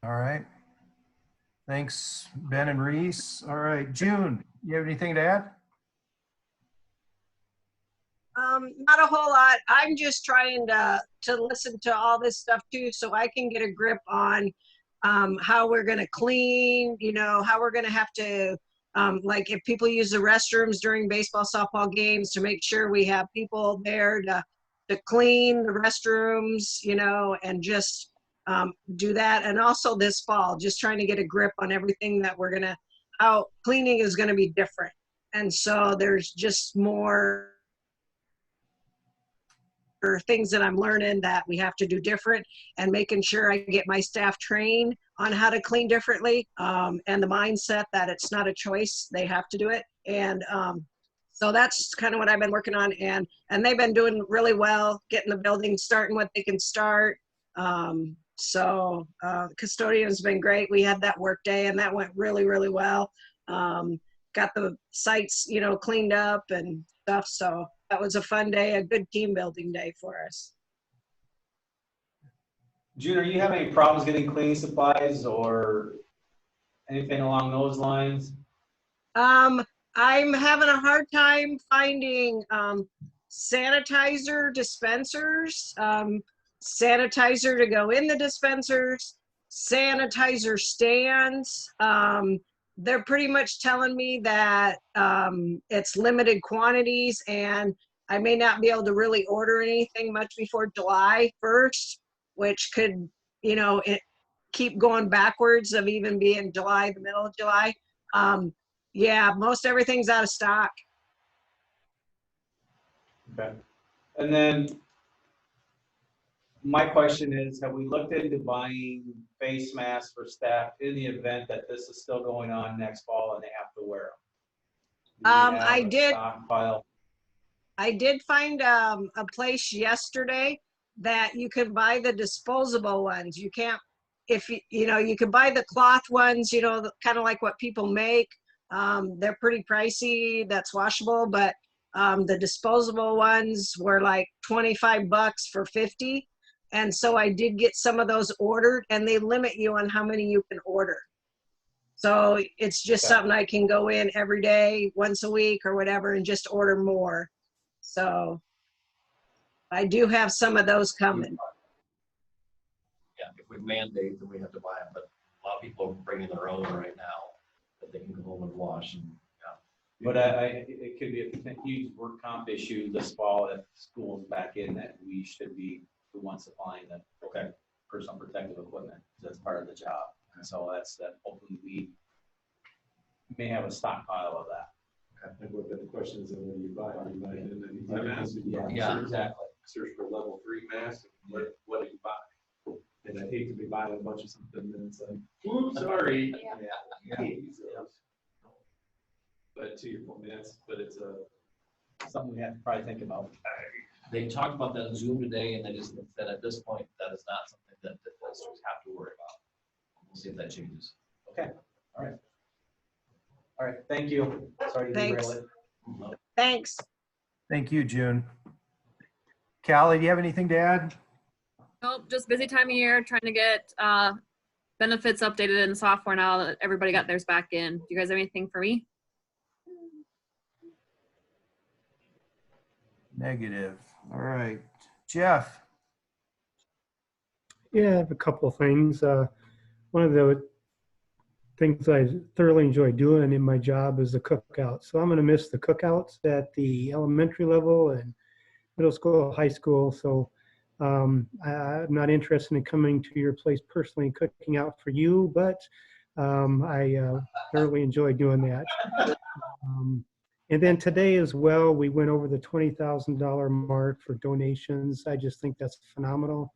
All right. Thanks, Ben and Reese. All right, June, you have anything to add? Not a whole lot. I'm just trying to listen to all this stuff too, so I can get a grip on how we're going to clean, how we're going to have to, like if people use the restrooms during baseball, softball games, to make sure we have people there to clean the restrooms, and just do that. And also this fall, just trying to get a grip on everything that we're going to, how cleaning is going to be different. And so there's just more things that I'm learning that we have to do different, and making sure I get my staff trained on how to clean differently, and the mindset that it's not a choice, they have to do it. And so that's kind of what I've been working on, and they've been doing really well, getting the building starting what they can start. So custodian's been great. We had that work day and that went really, really well. Got the sites, cleaned up and stuff. So that was a fun day, a good team building day for us. June, are you having any problems getting cleaning supplies or anything along those lines? I'm having a hard time finding sanitizer dispensers, sanitizer to go in the dispensers, sanitizer stands. they're pretty much telling me that it's limited quantities and I may not be able to really order anything much before July 1st, which could, you know, keep going backwards of even being July, the middle of July. Yeah, most everything's out of stock. Okay. And then my question is, have we looked into buying face masks for staff in the event that this is still going on next fall and they have to wear them? I did. Stockpile. I did find a place yesterday that you can buy the disposable ones. You can't, if you know, you can buy the cloth ones, you know, kind of like what people make. They're pretty pricey, that's washable, but the disposable ones were like $25 for 50. And so I did get some of those ordered, and they limit you on how many you can order. So it's just something I can go in every day, once a week or whatever, and just order more. So I do have some of those coming. Yeah, if we mandate, then we have to buy them, but a lot of people are bringing their own right now that they can go home and wash and, yeah. But it could be a huge work comp issue this fall if school's back in, that we should be the ones supplying the personal protective equipment. That's part of the job. And so that's that. Hopefully we may have a stockpile of that. I think what the question is, what do you buy? Are you buying an mask? Yeah, exactly. Search for level 3 mask. What do you buy? And I hate to be buying a bunch of something and it's like, oops, sorry. Yeah. But to your point, but it's something we have to probably think about. They talked about that in Zoom today, and they just said at this point, that is not something that the districts have to worry about. We'll see if that changes. Okay, all right. All right, thank you. Sorry to derail it. Thanks. Thank you, June. Callie, do you have anything to add? Nope, just busy time of year, trying to get benefits updated in software now that everybody got theirs back in. Do you guys have anything for me? Negative. All right. Jeff. Yeah, I have a couple of things. One of the things I thoroughly enjoy doing in my job is the cookout. So I'm going to miss the cookouts at the elementary level and middle school, high school. So I'm not interested in coming to your place personally and cooking out for you, but I thoroughly enjoy doing that. And then today as well, we went over the $20,000 mark for donations. I just think that's phenomenal.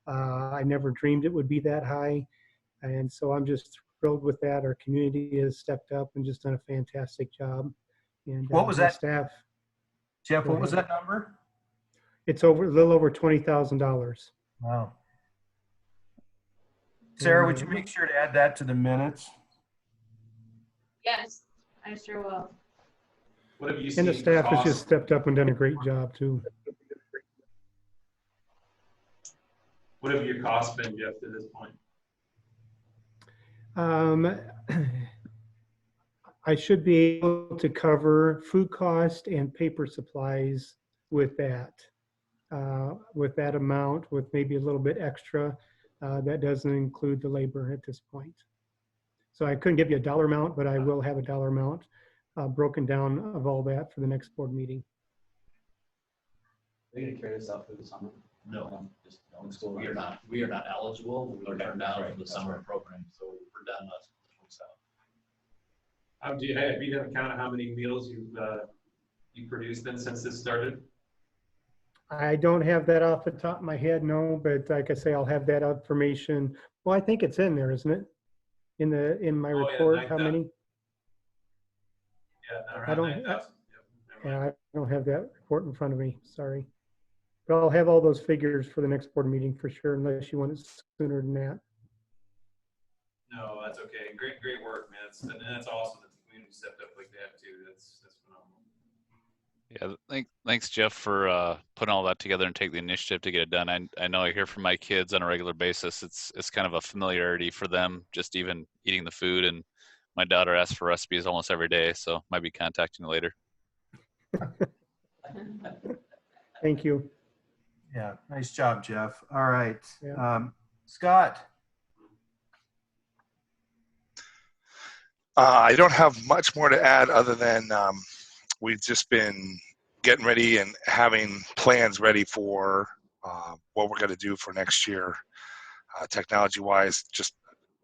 I never dreamed it would be that high. And so I'm just thrilled with that. Our community has stepped up and just done a fantastic job. And What was that? Staff. Jeff, what was that number? It's over a little over $20,000. Wow. Sarah, would you make sure to add that to the minutes? Yes, I sure will. What have you And the seen staff has cost? just stepped up and done a great job too. What have your costs been, Jeff, to this point? I should be able to cover food cost and paper supplies with that amount, with maybe a little bit extra. That doesn't include the labor at this point. So I couldn't give you a dollar amount, but I will have a dollar amount broken down of all that for the next board meeting. Are you gonna carry this out through the summer? No, just no. So we are not eligible. We are turned down for the summer program, so we're done. Do you have you count how many meals you produced then since this started? I don't have that off the top of my head, no, but like I say, I'll have that information. Well, I think it's in there, isn't it? In my report, how many? Yeah, around I don't. 9,000. Yeah, I don't have that report in front of me. Sorry, but I'll have all those figures for the next board meeting for sure, unless you want it sooner than that. No, that's okay. Great work, man. That's awesome that the community stepped up like that too. That's phenomenal. Yeah, thanks, Jeff, for putting all that together and take the initiative to get it done. I know I hear from my kids on a regular basis. It's kind of a familiarity for them, just even eating the food. And my daughter asks for recipes almost every day, so might be contacting you later. Thank you. Yeah, nice job, Jeff. All right, Yeah. Scott. I don't have much more to add other than we've just been getting ready and having plans ready for what we're going to do for next year, technology-wise. Just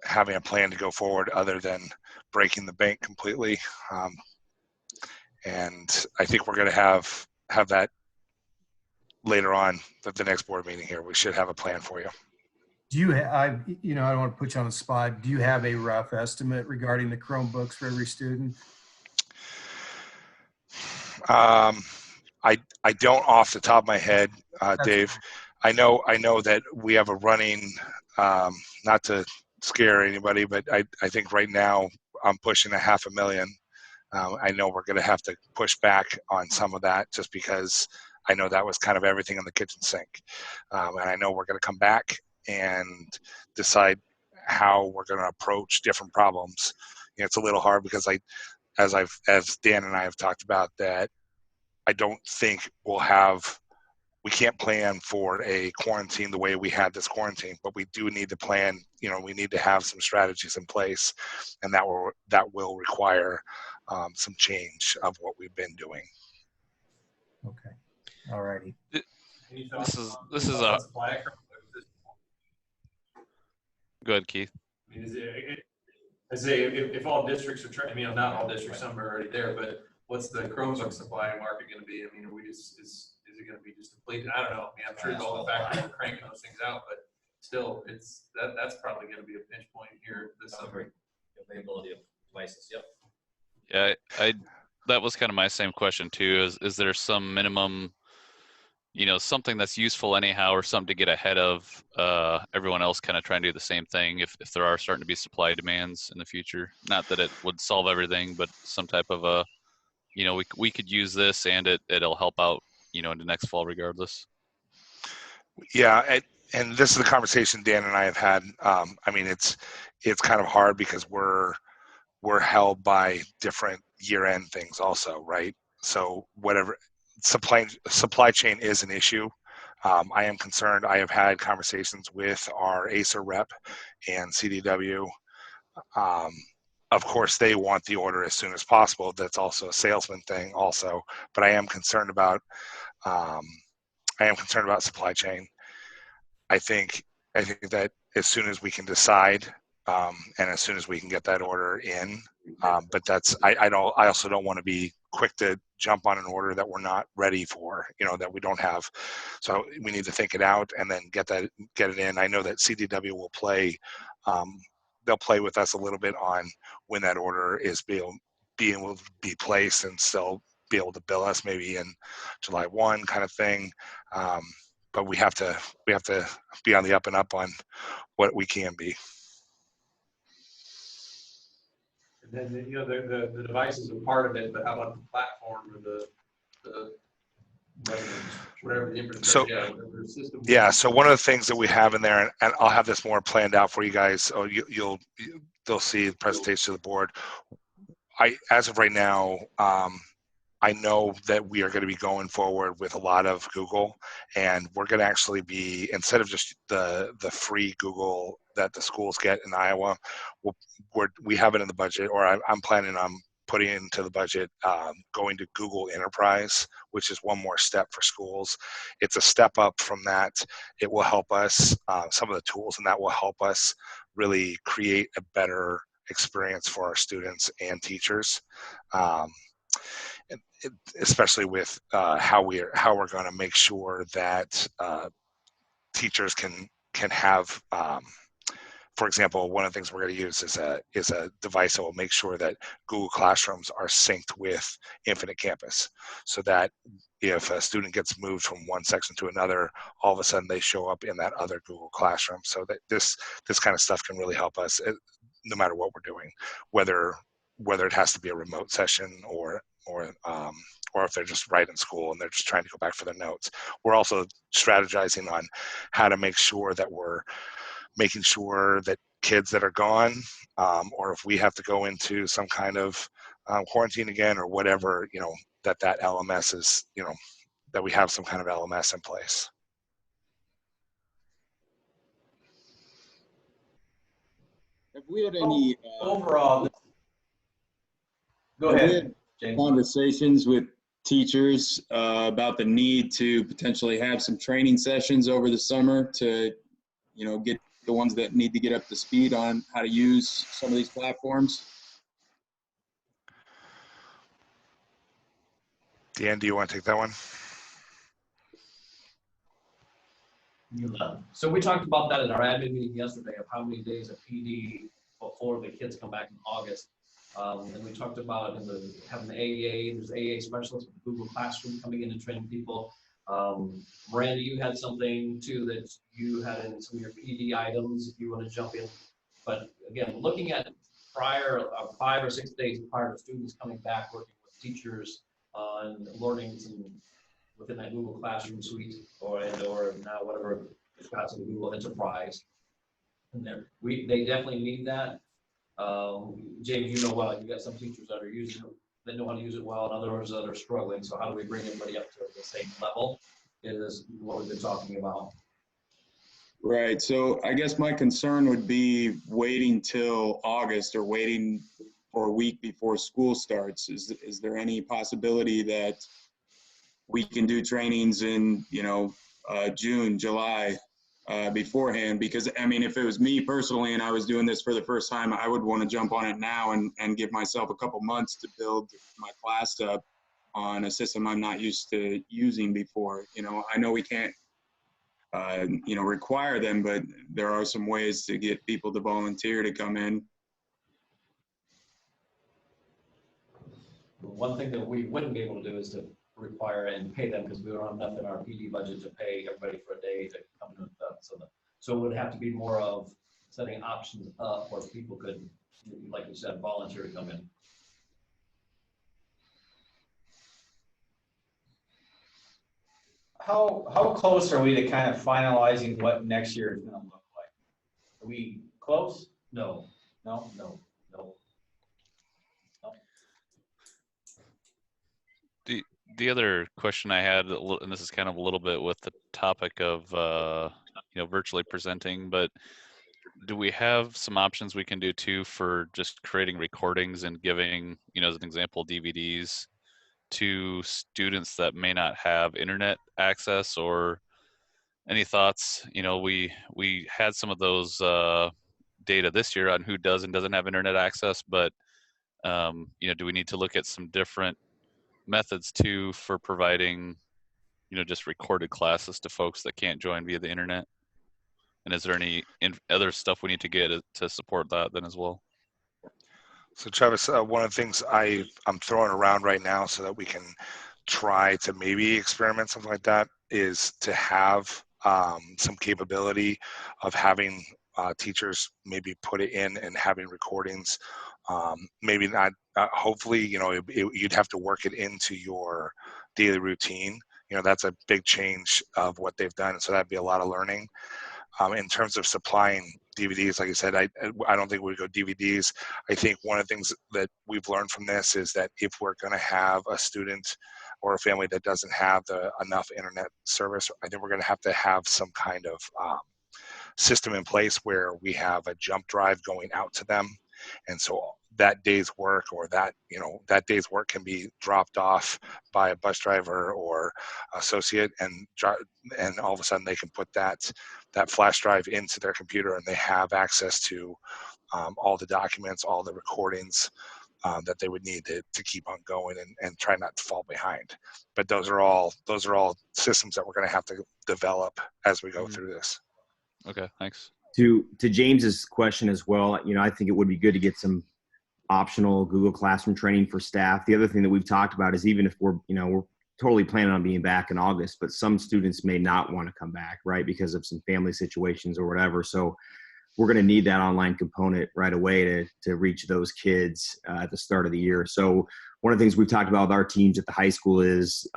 having a plan to go forward other than breaking the bank completely. And I think we're going to have that later on at the next board meeting here. We should have a plan for you. Do you have, I don't want to put you on the spot. Do you have a rough estimate regarding the Chromebooks for every student? I don't off the top of my head, Dave. I know that we have a running, not to scare anybody, but I think right now I'm pushing $500,000. I know we're going to have to push back on some of that just because I know that was kind of everything in the kitchen sink. And I know we're going to come back and decide how we're going to approach different problems. You know, it's a little hard because as Dan and I have talked about, that I don't think we can't plan for a quarantine the way we had this quarantine, but we do need to plan, we need to have some strategies in place, and that will require some change of what we've been doing. Okay. All righty. This is a. Go ahead, Keith. I mean, I say if all districts are trying, not all districts, some are already there, but what's the Chromebook supply market going to be? I mean, is it going to be just depleted? I don't know. I mean, I'm sure all the factories are cranking those things out, but still, that's probably going to be a pinch point here this summer. Availability of devices. Yep. Yeah, that was kind of my same question too. Is there some minimum, something that's useful anyhow, or something to get ahead of everyone else kind of trying to do the same thing if there are starting to be supply demands in the future? Not that it would solve everything, but some type of a, we could use this and it'll help out, into next fall regardless. Yeah, and this is the conversation Dan and I have had. It's kind of hard because we're held by different year-end things also, right? So whatever, supply chain is an issue. I am concerned. I have had conversations with our ACER rep and CDW. Of course, they want the order as soon as possible. That's also a salesman thing also, but I am concerned about supply chain. I think that as soon as we can decide, and as soon as we can get that order in, but I also don't want to be quick to jump on an order that we're not ready for, that we don't have. So we need to think it out and then get it in. I know that CDW will play. They'll play with us a little bit on when that order is being able to be placed and still be able to bill us maybe in July 1 kind of thing. But we have to be on the up and up on what we can be. And then the devices are part of it, but how about the platform or the whatever the infrastructure, whatever system? Yeah. So one of the things that we have in there, and I'll have this more planned out for you guys. Oh, they'll see the presentation to the board. As of right now, I know that we are going to be going forward with a lot of Google, and we're going to actually be, instead of just the free Google that the schools get in Iowa, we have it in the budget, or I'm planning on putting into the budget, going to Google Enterprise, which is one more step for schools. It's a step up from that. It will help us, some of the tools, and that will help us really create a better experience for our students and teachers. Especially with how we're going to make sure that teachers can have, for example, one of the things we're going to use is a device that will make sure that Google Classrooms are synced with Infinite Campus, so that if a student gets moved from one section to another, all of a sudden they show up in that other Google Classroom. So that this kind of stuff can really help us, no matter what we're doing, whether it has to be a remote session or if they're just right in school and they're just trying to go back for their notes. We're also strategizing on how to make sure that we're making sure that kids that are gone, or if we have to go into some kind of quarantine again or whatever, that LMS is, that we have some kind of LMS in place. Have we had any overall? Go We ahead, had James. conversations with teachers about the need to potentially have some training sessions over the summer to, get the ones that need to get up to speed on how to use some of these platforms. Dan, do you want to take that one? So we talked about that in our admin meeting yesterday of how many days of PD before the kids come back in August. And we talked about having the AEA, there's AEA specialists with Google Classroom coming in and training people. Miranda, you had something too that you had in some of your PD items if you want to jump in. But again, looking at prior 5 or 6 days prior to students coming back, working with teachers on learning some within that Google Classroom suite or now whatever it's got to the Google Enterprise. And they definitely need that. James, you know well, you got some teachers that are using it, they know how to use it well, and others that are struggling. So how do we bring everybody up to the same level is what we've been talking about. Right. So I guess my concern would be waiting till August or waiting for a week before school starts. Is there any possibility that we can do trainings in, June, July, beforehand? Because I mean, if it was me personally and I was doing this for the first time, I would want to jump on it now and give myself a couple months to build my class up on a system I'm not used to using before. I know we can't, require them, but there are some ways to get people to volunteer to come in. One thing that we wouldn't be able to do is to require and pay them because we don't have enough in our PD budget to pay everybody for a day to come in with them. So it would have to be more of setting options up where people could, like you said, volunteer to come in. How close are we to kind of finalizing what next year is going to look like? Are we close? No. No? No. The other question I had, and this is kind of a little bit with the topic of virtually presenting, but do we have some options we can do too for just creating recordings and giving, as an example, DVDs to students that may not have internet access? Or any thoughts? We had some of those data this year on who does and doesn't have internet access, but do we need to look at some different methods too for providing just recorded classes to folks that can't join via the internet? And is there any other stuff we need to get to support that then as well? So Travis, one of the things I'm throwing around right now so that we can try to maybe experiment something like that is to have some capability of having teachers maybe put it in and having recordings. Maybe not, hopefully, you'd have to work it into your daily routine. That's a big change of what they've done. So that'd be a lot of learning. In terms of supplying DVDs, like I said, I don't think we'd go DVDs. I think one of the things that we've learned from this is that if we're going to have a student or a family that doesn't have enough internet service, I think we're going to have some kind of system in place where we have a jump drive going out to them. And so that day's work or that day's work can be dropped off by a bus driver or associate, and all of a sudden they can put that flash drive into their computer and they have access to all the documents, all the recordings that they would need to keep on going and try not to fall behind. But those are all systems that we're going to have to develop as we go through this. Okay, thanks. To James's question as well, I think it would be good to get some optional Google Classroom training for staff. The other thing that we've talked about is even if we're totally planning on being back in August, but some students may not want to come back, right, because of some family situations or whatever. So we're going to need that online component right away to reach those kids at the start of the year. So one of the things we've talked about with our teams at the high school is,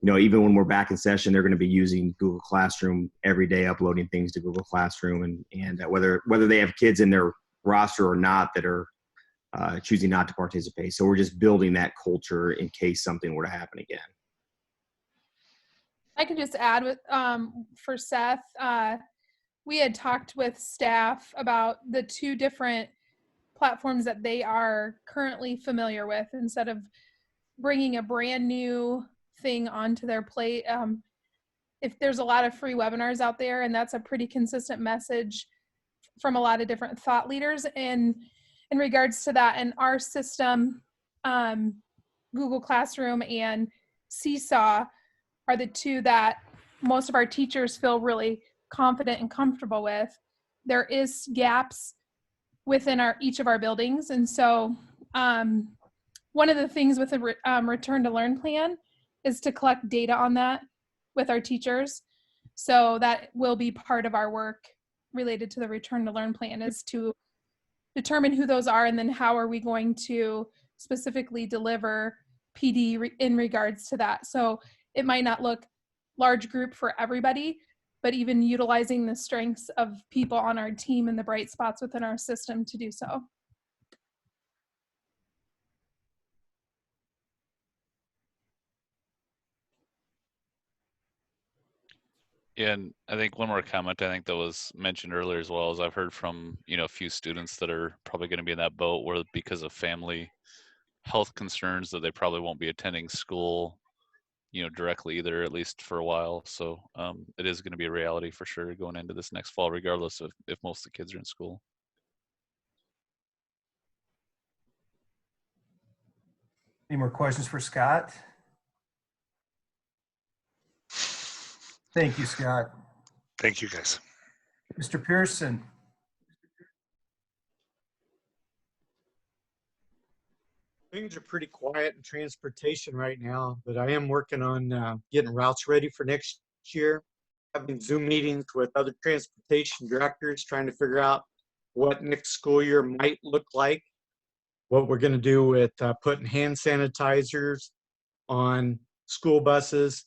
even when we're back in session, they're going to be using Google Classroom every day, uploading things to Google Classroom, and whether they have kids in their roster or not that are choosing not to participate. So we're just building that culture in case something were to happen again. I could just add with for Seth, we had talked with staff about the two different platforms that they are currently familiar with instead of bringing a brand new thing onto their plate. If there's a lot of free webinars out there, and that's a pretty consistent message from a lot of different thought leaders in regards to that. And our system, Google Classroom and Seesaw, are the two that most of our teachers feel really confident and comfortable with. There is gaps within each of our buildings. And so one of the things with a return to learn plan is to collect data on that with our teachers. So that will be part of our work related to the return to learn plan, is to determine who those are and then how are we going to specifically deliver PD in regards to that. So it might not look large group for everybody, but even utilizing the strengths of people on our team and the bright spots within our system to do so. And I think one more comment I think that was mentioned earlier as well is I've heard from, a few students that are probably going to be in that boat where because of family health concerns that they probably won't be attending school, directly either, at least for a while. So it is going to be a reality for sure going into this next fall, regardless of if most of the kids are in school. Any more questions for Scott? Thank you, Scott. Thank you, guys. Mr. Pearson. Things are pretty quiet in transportation right now, but I am working on getting routes ready for next year. Having Zoom meetings with other transportation directors, trying to figure out what next school year might look like, what we're going to do with putting hand sanitizers on school buses,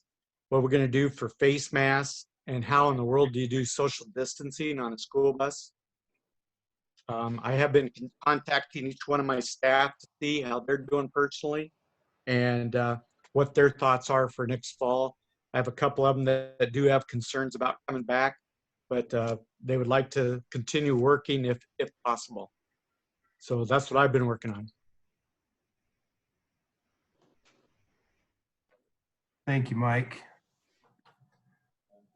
what we're going to do for face masks, and how in the world do you do social distancing on a school bus. I have been contacting each one of my staff to see how they're doing personally and what their thoughts are for next fall. I have a couple of them that do have concerns about coming back, but they would like to continue working if possible. So that's what I've been working on. Thank you, Mike.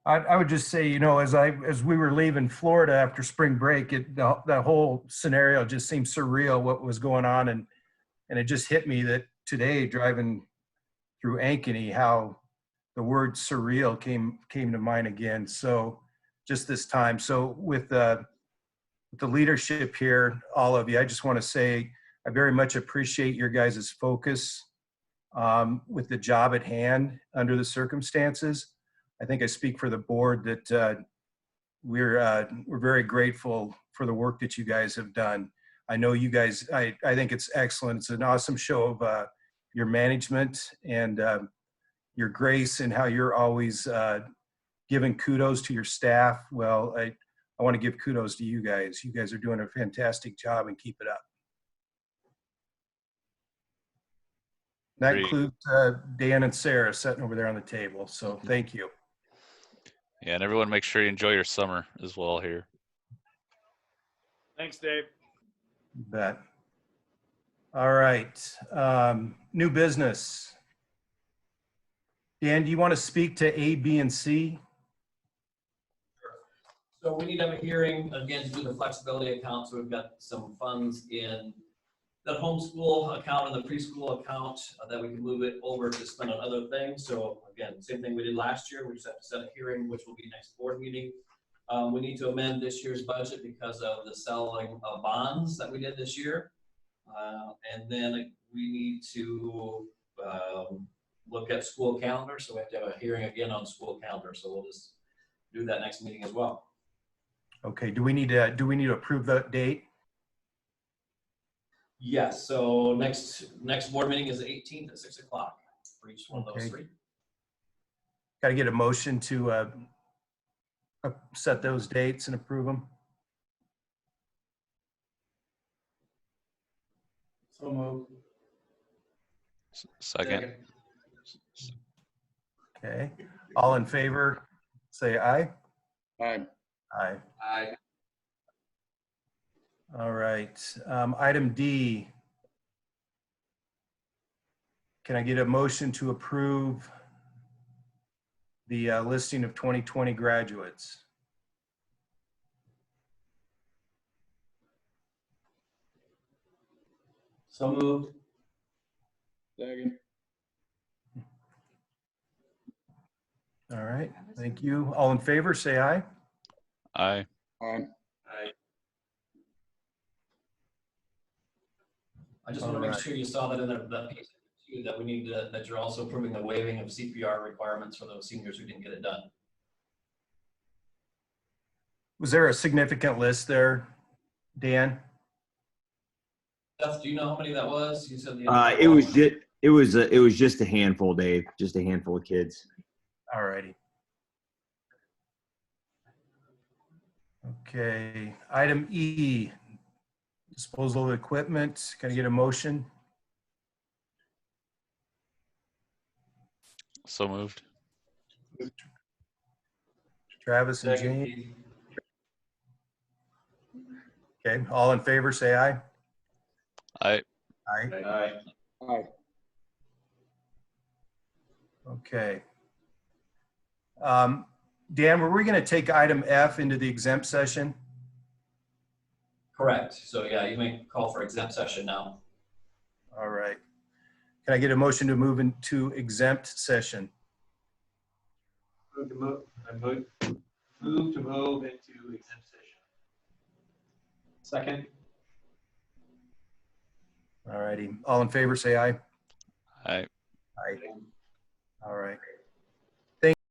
I would just say, as we were leaving Florida after spring break, that whole scenario just seemed surreal, what was going on. And it just hit me that today, driving through Ankeny, how the word surreal came to mind again. So just this time. So with the leadership here, all of you, I just want to say I very much appreciate your guys' focus with the job at hand under the circumstances. I think I speak for the board that we're very grateful for the work that you guys have done. I know you guys, I think it's excellent. It's an awesome show of your management and your grace and how you're always giving kudos to your staff. Well, I want to give kudos to you guys. You guys are doing a fantastic job and keep it up. That includes Dan and Sarah sitting over there on the table. So thank you. Yeah, and everyone make sure you enjoy your summer as well here. Thanks, Dave. You bet. All right. New business. Dan, do you want to speak to A, B, and C? So we need to have a hearing again to do the flexibility account. So we've got some funds in the homeschool account and the preschool account that we can move it over to spend on other things. So again, same thing we did last year. We just have to set a hearing, which will be next board meeting. We need to amend this year's budget because of the selling of bonds that we did this year. And then we need to look at school calendar. So we have to have a hearing again on school calendar. So we'll just do that next meeting as well. Okay. Do we need to approve that date? Yes, so next board meeting is the 18th at 6 o'clock for each one of those three. Got to get a motion to set those dates and approve them. So moved. Second. Okay. All in favor, say aye. Aye. Aye. Aye. All right. Item D. Can I get a motion to approve the listing of 2020 graduates? So moved. Second. All right, thank you. All in favor, say aye. Aye. Aye. I just want to make sure you saw that in that piece too, that we need to, that you're also approving the waiving of CPR requirements for those seniors who didn't get it done. Was there a significant list there, Dan? Seth, do you know how many that was? You said It was just a handful, Dave. Just a handful of kids. All righty. Okay, item E, disposal of equipment. Can I get a motion? So moved. Travis and Jane. Okay, all in favor, say aye. Aye. Aye. Aye. Okay. Dan, were we going to take item F into the exempt session? Correct. So yeah, you may call for exempt session now. All right. Can I get a motion to move into exempt session? Move to move into exempt session. Second. All righty. All in favor, say aye. Aye. Aye. All right.